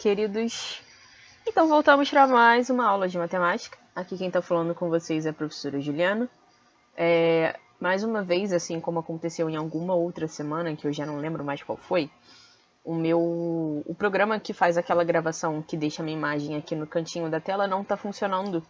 queridos! Então voltamos para mais uma aula de matemática. Aqui quem está falando com vocês é a professora Juliana. Mais uma vez, assim como aconteceu em alguma outra semana, que eu já não lembro mais qual foi, o programa que faz aquela gravação que deixa a minha imagem aqui no cantinho da tela não está funcionando.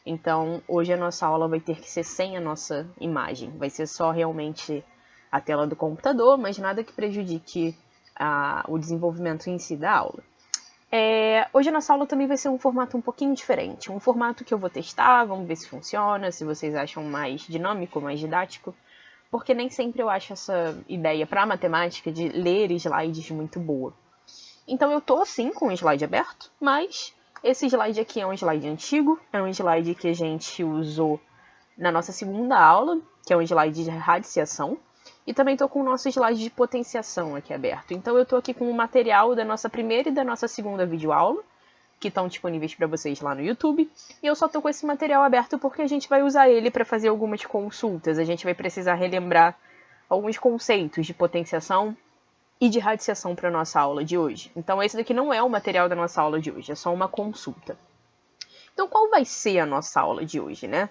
Então hoje a nossa aula vai ter que ser sem a nossa imagem. Vai ser só realmente a tela do computador, mas nada que prejudique o desenvolvimento em si da aula. Hoje a nossa aula também vai ser um formato um pouquinho diferente. Um formato que eu vou testar, vamos ver se funciona, se vocês acham mais dinâmico, mais didático. Porque nem sempre eu acho essa ideia para a matemática de ler slides muito boa. Então eu tô assim com o slide aberto, mas esse slide aqui é um slide antigo, é um slide que a gente usou na nossa segunda aula, que é um slide de radiciação. E também estou com o nosso slide de potenciação aqui aberto. Então eu estou aqui com o material da nossa primeira e da nossa segunda videoaula, que estão disponíveis para vocês lá no YouTube. E eu só estou com esse material aberto porque a gente vai usar ele para fazer algumas consultas. A gente vai precisar relembrar alguns conceitos de potenciação e de radiciação para a nossa aula de hoje. Então esse daqui não é o material da nossa aula de hoje, é só uma consulta. Então qual vai ser a nossa aula de hoje, né?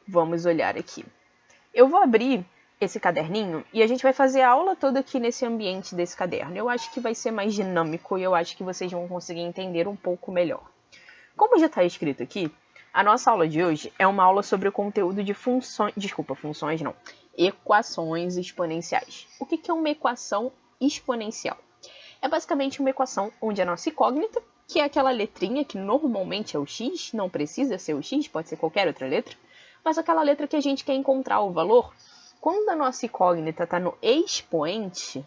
Vamos olhar aqui. Eu vou abrir esse caderninho e a gente vai fazer a aula toda aqui nesse ambiente desse caderno. Eu acho que vai ser mais dinâmico e eu acho que vocês vão conseguir entender um pouco melhor. Como já está escrito aqui, a nossa aula de hoje é uma aula sobre o conteúdo de equações exponenciais. O que é uma equação exponencial? É basicamente uma equação onde a nossa incógnita, que é aquela letrinha que normalmente é o x, não precisa ser o x, pode ser qualquer outra letra, mas aquela letra que a gente quer encontrar o valor. Quando a nossa incógnita está no expoente,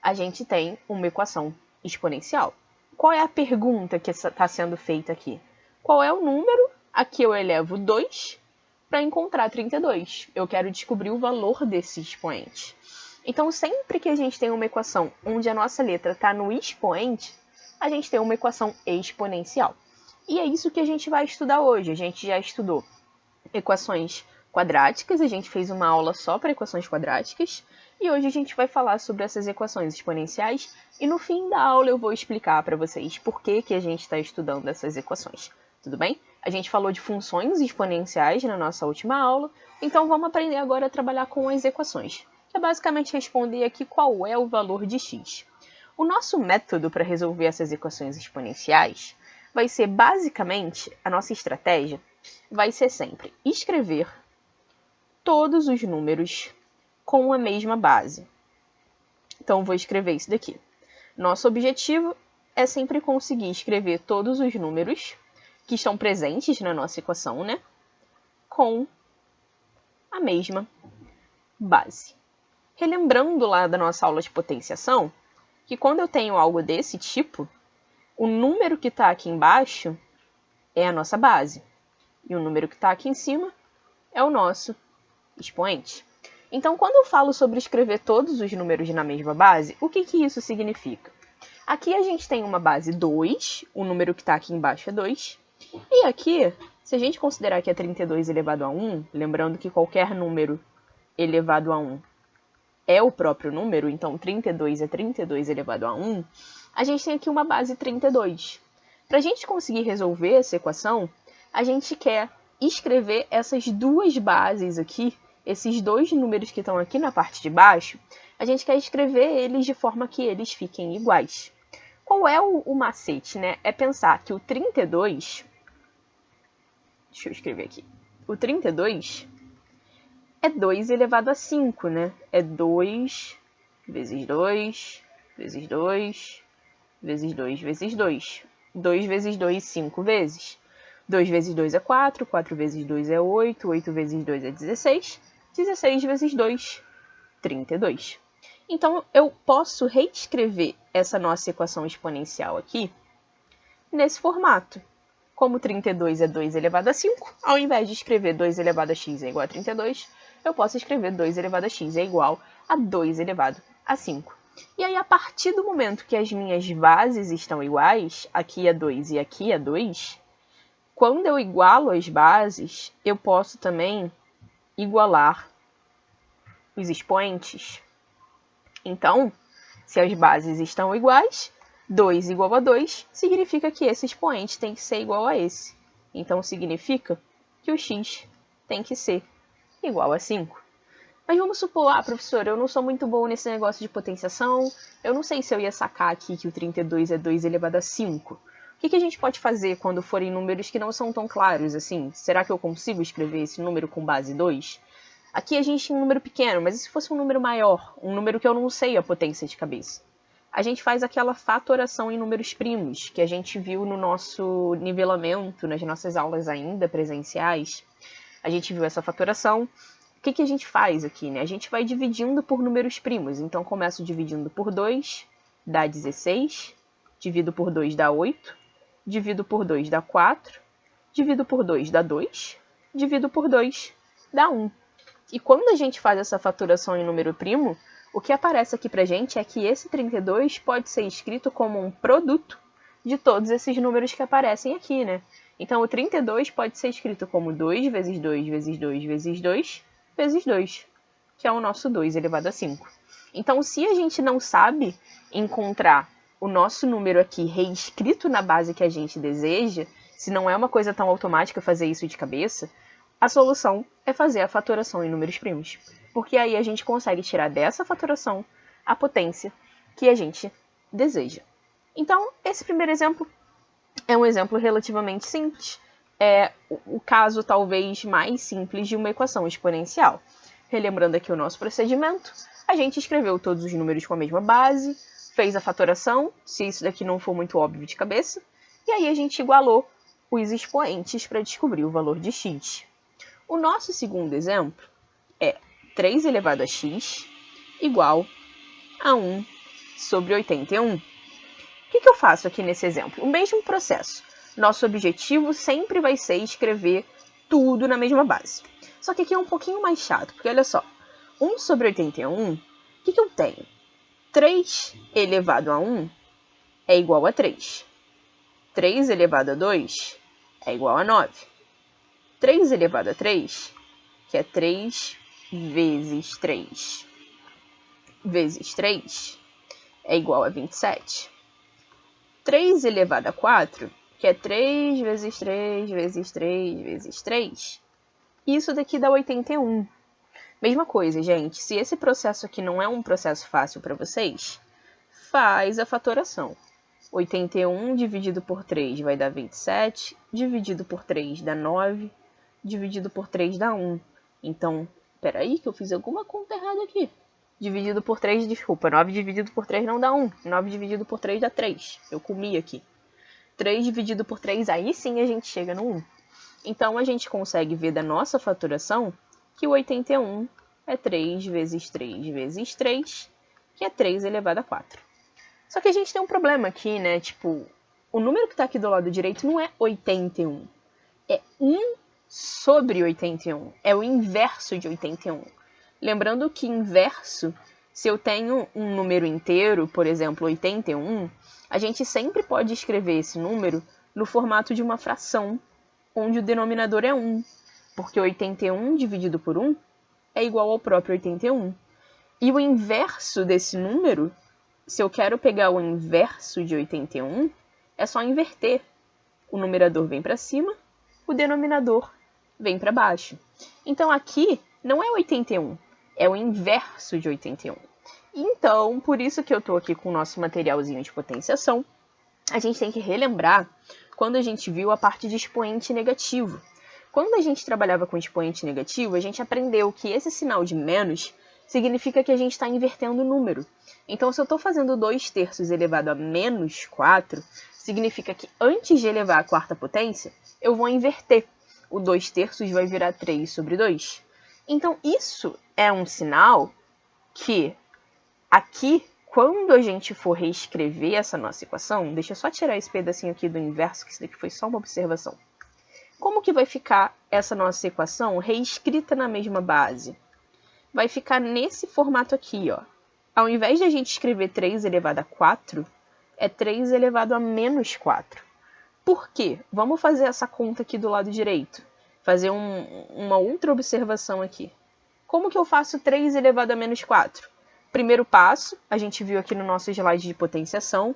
a gente tem uma equação exponencial. Qual é a pergunta que está sendo feita aqui? Qual é o número a que eu elevo 2 para encontrar 32? Eu quero descobrir o valor desse expoente. Então, sempre que a gente tem uma equação onde a nossa letra está no expoente, a gente tem uma equação exponencial. E é isso que a gente vai estudar hoje. A gente já estudou equações quadráticas, a gente fez uma aula só para equações quadráticas, e hoje a gente vai falar sobre essas equações exponenciais, e no fim da aula eu vou explicar para vocês por que a gente está estudando essas equações, tudo bem? A gente falou de funções exponenciais na nossa última aula, então vamos aprender agora a trabalhar com as equações, que é basicamente responder aqui qual é o valor de x. O nosso método para resolver essas equações exponenciais vai ser basicamente, a nossa estratégia vai ser sempre escrever todos os números com a mesma base. Então, vou escrever isso daqui. Nosso objetivo é sempre conseguir escrever todos os números que estão presentes na nossa equação, né? Com a mesma base. Relembrando lá da nossa aula de potenciação, que quando eu tenho algo desse tipo, o número que está aqui embaixo é a nossa base. E o número que está aqui em cima é o nosso expoente. Então, quando eu falo sobre escrever todos os números na mesma base, o que isso significa? Aqui a gente tem uma base 2, o número que está aqui embaixo é 2, e aqui, se a gente considerar que é 32 elevado a 1, lembrando que qualquer número elevado a 1 é o próprio número, então 32 é 32 elevado a 1, a gente tem aqui uma base 32. Para a gente conseguir resolver essa equação, a gente quer escrever essas duas bases aqui, esses dois números que estão aqui na parte de baixo, a gente quer escrever eles de forma que eles fiquem iguais. Qual é o macete, né? É pensar que o 32... Deixa eu escrever aqui. O 32 é 2 elevado a 5, né? É 2 vezes 2, vezes 2, vezes 2, vezes 2. 2 vezes 2, 5 vezes. 2 vezes 2 é 4, 4 vezes 2 é 8, 8 vezes 2 é 16, 16 vezes 2, 32. Então, eu posso reescrever essa nossa equação exponencial aqui nesse formato. Como 32 é 2 elevado a 5, ao invés de escrever 2 elevado a x é igual a 32, eu posso escrever 2 elevado a x é igual a 2 elevado a 5. E aí, a partir do momento que as minhas bases estão iguais, aqui é 2 e aqui é 2, quando eu igualo as bases, eu posso também igualar os expoentes. Então, se as bases estão iguais, 2 igual a 2 significa que esse expoente tem que ser igual a esse. Então, significa que o x tem que ser igual a 5. Mas vamos supor, professor, eu não sou muito bom nesse negócio de potenciação, eu não sei se eu ia sacar aqui que o 32 é 2 elevado a 5. O que a gente pode fazer quando forem números que não são tão claros assim? Será que eu consigo escrever esse número com base 2? Aqui a gente tem um número pequeno, mas e se fosse um número maior? Um número que eu não sei a potência de cabeça? A gente faz aquela fatoração em números primos, que a gente viu no nosso nivelamento, nas nossas aulas ainda presenciais. A gente viu essa fatoração. O que a gente faz aqui, né? A gente vai dividindo por números primos. Então, começo dividindo por 2, dá 16. Divido por 2, dá 8. Divido por 2, dá 4. Divido por 2, dá 2. Divido por 2, dá 1. E quando a gente faz essa fatoração em número primo, o que aparece aqui pra gente é que esse 32 pode ser escrito como um produto de todos esses números que aparecem aqui, né? Então, o 32 pode ser escrito como 2 vezes 2 vezes 2 vezes 2 vezes 2, que é o nosso 2 elevado a 5. Então, se a gente não sabe encontrar o nosso número aqui reescrito na base que a gente deseja, se não é uma coisa tão automática fazer isso de cabeça, a solução é fazer a fatoração em números primos. Porque aí a gente consegue tirar dessa fatoração a potência que a gente deseja. Então, esse primeiro exemplo é um exemplo relativamente simples. É o caso talvez mais simples de uma equação exponencial. Relembrando aqui o nosso procedimento, a gente escreveu todos os números com a mesma base, fez a fatoração, se isso daqui não for muito óbvio de cabeça, e aí a gente igualou os expoentes para descobrir o valor de x. O nosso segundo exemplo é 3 elevado a x igual a 1 sobre 81. O que eu faço aqui nesse exemplo? O mesmo processo. Nosso objetivo sempre vai ser escrever tudo na mesma base. Só que aqui é um pouquinho mais chato, porque olha só. 1 sobre 81, o que eu tenho? 3 elevado a 1 é igual a 3. 3 elevado a 2 é igual a 9. 3 elevado a 3, que é 3 vezes 3 vezes 3, é igual a 27. 3 elevado a 4, que é 3 vezes 3 vezes 3 vezes 3, isso daqui dá 81. Mesma coisa, gente, se esse processo aqui não é um processo fácil para vocês, faz a fatoração. 81 dividido por 3 vai dar 27, dividido por 3 dá 9, dividido por 3 dá 1. Então, peraí que eu fiz alguma conta errada aqui. Dividido por 3, desculpa, 9 dividido por 3 não dá 1. 9 dividido por 3 dá 3. Eu comi aqui. 3 dividido por 3, aí sim a gente chega no 1. Então, a gente consegue ver da nossa fatoração que o 81 é 3 vezes 3 vezes 3, que é 3 elevado a 4. Só que a gente tem um problema aqui, né? Tipo, o número que está aqui do lado direito não é 81. É 1 sobre 81. É o inverso de 81. Lembrando que inverso, se eu tenho um número inteiro, por exemplo, 81, a gente sempre pode escrever esse número no formato de uma fração, onde o denominador é 1. Porque 81 dividido por 1 é igual ao próprio 81. E o inverso desse número, se eu quero pegar o inverso de 81, é só inverter. O numerador vem para cima, o denominador vem para baixo. Então, aqui não é 81, é o inverso de 81. Então, por isso que eu estou aqui com o nosso materialzinho de potenciação, a gente tem que relembrar quando a gente viu a parte de expoente negativo. Quando a gente trabalhava com expoente negativo, a gente aprendeu que esse sinal de menos significa que a gente está invertendo o número. Então, se eu estou fazendo 2/3 elevado a menos 4, significa que antes de elevar a quarta potência, eu vou inverter. O 2/3 vai virar 3 sobre 2. Então, isso é um sinal que aqui, quando a gente for reescrever essa nossa equação, deixa eu só tirar esse pedacinho aqui do inverso, que isso daqui foi só uma observação. Como que vai ficar essa nossa equação reescrita na mesma base? Vai ficar nesse formato aqui, ó. Ao invés de a gente escrever 3 elevado a 4, é 3 elevado a menos 4. Por quê? Vamos fazer essa conta aqui do lado direito. Fazer uma outra observação aqui. Como que eu faço 3 elevado a menos 4? Primeiro passo, a gente viu aqui no nosso slide de potenciação,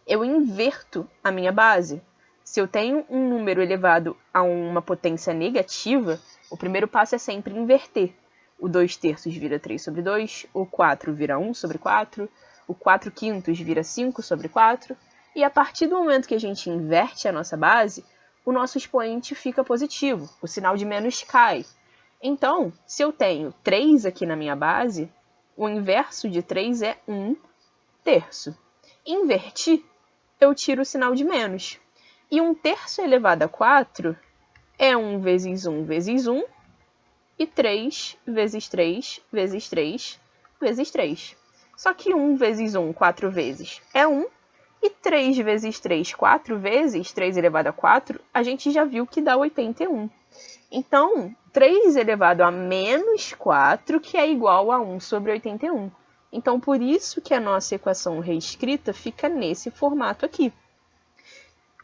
eu inverto a minha base. Se eu tenho um número elevado a uma potência negativa, o primeiro passo é sempre inverter. O 2/3 vira 3 sobre 2, o 4 vira 1 sobre 4, o 4/5 vira 5 sobre 4, e a partir do momento que a gente inverte a nossa base, o nosso expoente fica positivo, o sinal de menos cai. Então, se eu tenho 3 aqui na minha base, o inverso de 3 é 1/3. Inverti, eu tiro o sinal de menos. E 1/3 elevado a 4 é 1 vezes 1 vezes 1, e 3 vezes 3 vezes 3 vezes 3. Só que 1 vezes 1, 4 vezes, é 1, e 3 vezes 3, 4 vezes, 3 elevado a 4, a gente já viu que dá 81. Então, 3 elevado a menos 4, que é igual a 1 sobre 81. Então, por isso que a nossa equação reescrita fica nesse formato aqui.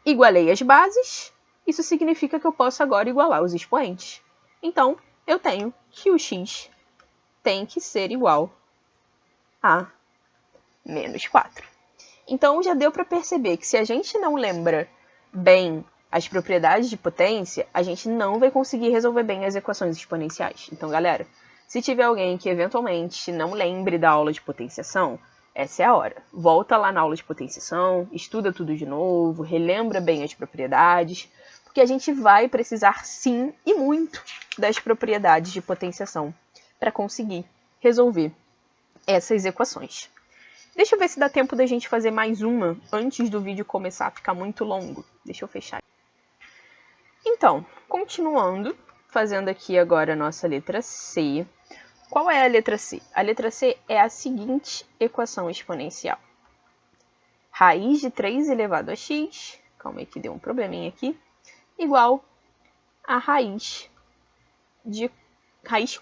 Igualei as bases, isso significa que eu posso agora igualar os expoentes. Então, eu tenho que o x tem que ser igual a menos 4. Então, já deu para perceber que se a gente não lembra bem as propriedades de potência, a gente não vai conseguir resolver bem as equações exponenciais. Então, galera, se tiver alguém que eventualmente não lembre da aula de potenciação, essa é a hora. Volta lá na aula de potenciação, estuda tudo de novo, relembra bem as propriedades, porque a gente vai precisar sim e muito das propriedades de potenciação para conseguir resolver essas equações. Deixa eu ver se dá tempo da gente fazer mais uma antes do vídeo começar a ficar muito longo. Deixa eu fechar. Então, continuando, fazendo aqui agora a nossa letra C. Qual é a letra C? A letra C é a seguinte equação exponencial. Raiz de 3 elevado a x, calma aí que deu um probleminha aqui, igual a raiz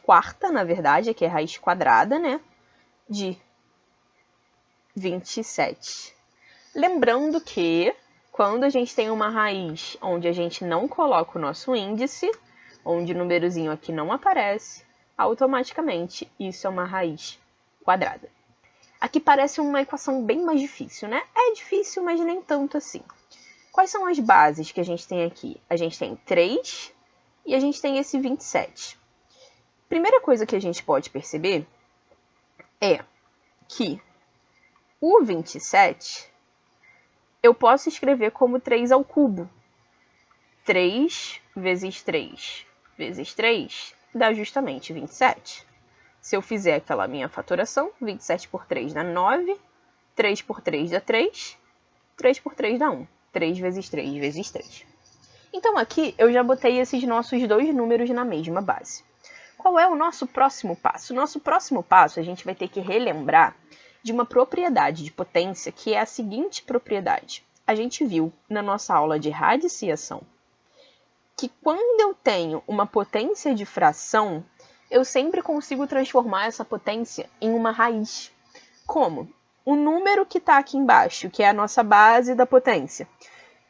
quarta, na verdade, aqui é raiz quadrada, né, de 27. Lembrando que quando a gente tem uma raiz onde a gente não coloca o nosso índice, onde o númerozinho aqui não aparece, automaticamente isso é uma raiz quadrada. Aqui parece uma equação bem mais difícil, né? É difícil, mas nem tanto assim. Quais são as bases que a gente tem aqui? A gente tem 3 e a gente tem esse 27. Primeira coisa que a gente pode perceber é que o 27 eu posso escrever como 3 ao cubo. 3 vezes 3 vezes 3 dá justamente 27. Se eu fizer aquela minha fatoração, 27 por 3 dá 9, 3 por 3 dá 3, 3 por 3 dá 1. 3 vezes 3 vezes 3. Então aqui eu já botei esses nossos dois números na mesma base. Qual é o nosso próximo passo? O nosso próximo passo a gente vai ter que relembrar de uma propriedade de potência que é a seguinte propriedade. A gente viu na nossa aula de radiciação que quando eu tenho uma potência de fração, eu sempre consigo transformar essa potência em uma raiz. Como? O número que está aqui embaixo, que é a nossa base da potência,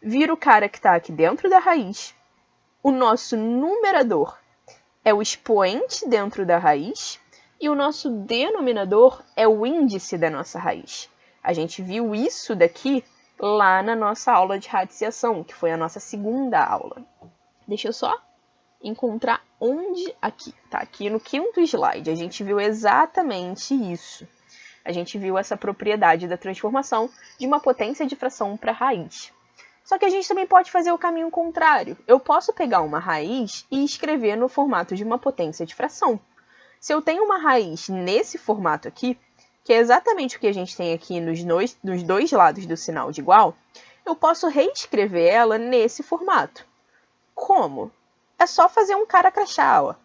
vira o cara que está aqui dentro da raiz. O nosso numerador é o expoente dentro da raiz e o nosso denominador é o índice da nossa raiz. A gente viu isso daqui lá na nossa aula de radiciação, que foi a nossa segunda aula. Deixa eu só encontrar onde aqui. Tá aqui no 5º slide. A gente viu exatamente isso. A gente viu essa propriedade da transformação de uma potência de fração para raiz. Só que a gente também pode fazer o caminho contrário. Eu posso pegar uma raiz e escrever no formato de uma potência de fração. Se eu tenho uma raiz nesse formato aqui, que é exatamente o que a gente tem aqui nos dois lados do sinal de igual, eu posso reescrever ela nesse formato. Como? É só fazer um cara crachá, ó.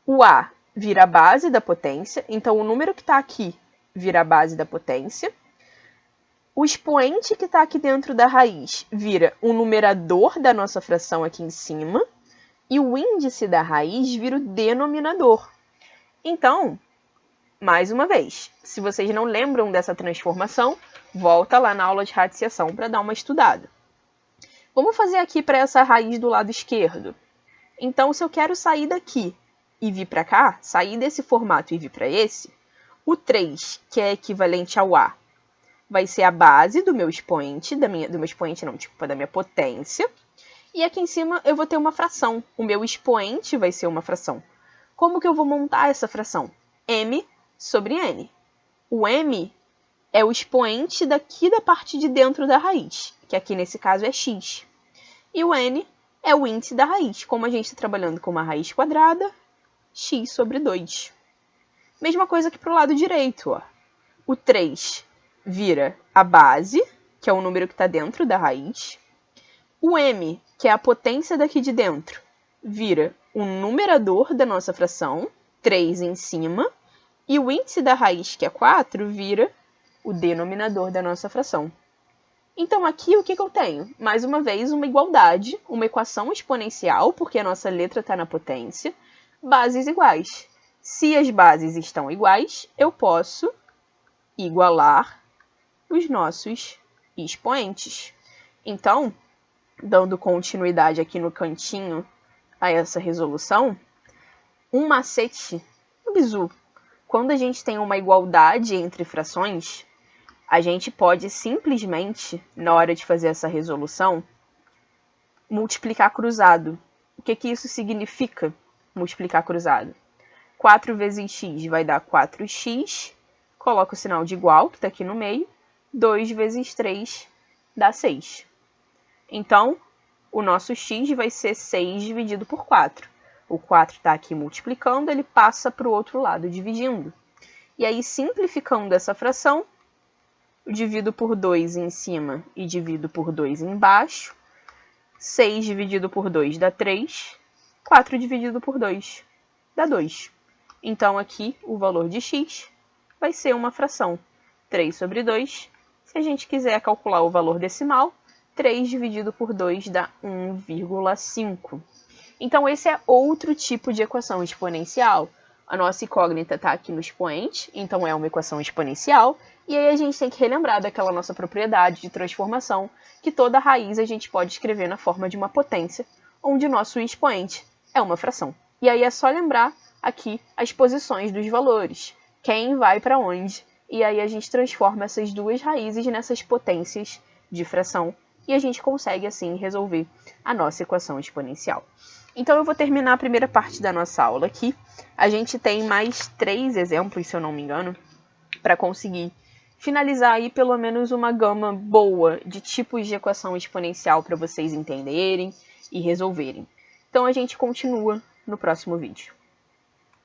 O A vira a base da potência, então o número que está aqui vira a base da potência. O expoente que está aqui dentro da raiz vira o numerador da nossa fração aqui em cima. E o índice da raiz vira o denominador. Então, mais uma vez, se vocês não lembram dessa transformação, volta lá na aula de radiciação para dar uma estudada. Vamos fazer aqui para essa raiz do lado esquerdo. Então, se eu quero sair daqui e vir para cá, sair desse formato e vir para esse, o 3, que é equivalente ao A, vai ser a base do meu expoente, da minha potência. E aqui em cima eu vou ter uma fração. O meu expoente vai ser uma fração. Como que eu vou montar essa fração? M sobre N. O M é o expoente daqui da parte de dentro da raiz, que aqui nesse caso é x. E o N é o índice da raiz. Como a gente está trabalhando com uma raiz quadrada, x sobre 2. Mesma coisa que para o lado direito. Ó. O 3 vira a base, que é o número que está dentro da raiz. O M, que é a potência daqui de dentro, vira o numerador da nossa fração, 3 em cima. E o índice da raiz, que é 4, vira o denominador da nossa fração. Então, aqui, o que eu tenho? Mais uma vez, uma igualdade, uma equação exponencial, porque a nossa letra está na potência, bases iguais. Se as bases estão iguais, eu posso igualar os nossos expoentes. Então, dando continuidade aqui no cantinho a essa resolução, um macete, um bizu. Quando a gente tem uma igualdade entre frações, a gente pode simplesmente, na hora de fazer essa resolução, multiplicar cruzado. O que isso significa, multiplicar cruzado? 4 vezes x vai dar 4x, coloca o sinal de igual, que está aqui no meio, 2 vezes 3 dá 6. Então, o nosso x vai ser 6 dividido por 4. O 4 está aqui multiplicando, ele passa para o outro lado dividindo. E aí, simplificando essa fração, eu divido por 2 em cima e divido por 2 embaixo. 6 dividido por 2 dá 3. 4 dividido por 2 dá 2. Então, aqui, o valor de x vai ser uma fração. 3 sobre 2. Se a gente quiser calcular o valor decimal, 3 dividido por 2 dá 1,5. Então, esse é outro tipo de equação exponencial. A nossa incógnita está aqui no expoente, então é uma equação exponencial. E aí a gente tem que relembrar daquela nossa propriedade de transformação, que toda raiz a gente pode escrever na forma de uma potência, onde o nosso expoente é uma fração. E aí é só lembrar aqui as posições dos valores, quem vai para onde. E aí a gente transforma essas duas raízes nessas potências de fração e a gente consegue, assim, resolver a nossa equação exponencial. Então, eu vou terminar a primeira parte da nossa aula aqui. A gente tem mais 3 exemplos, se eu não me engano, para conseguir finalizar aí pelo menos uma gama boa de tipos de equação exponencial para vocês entenderem e resolverem. Então, a gente continua no próximo vídeo.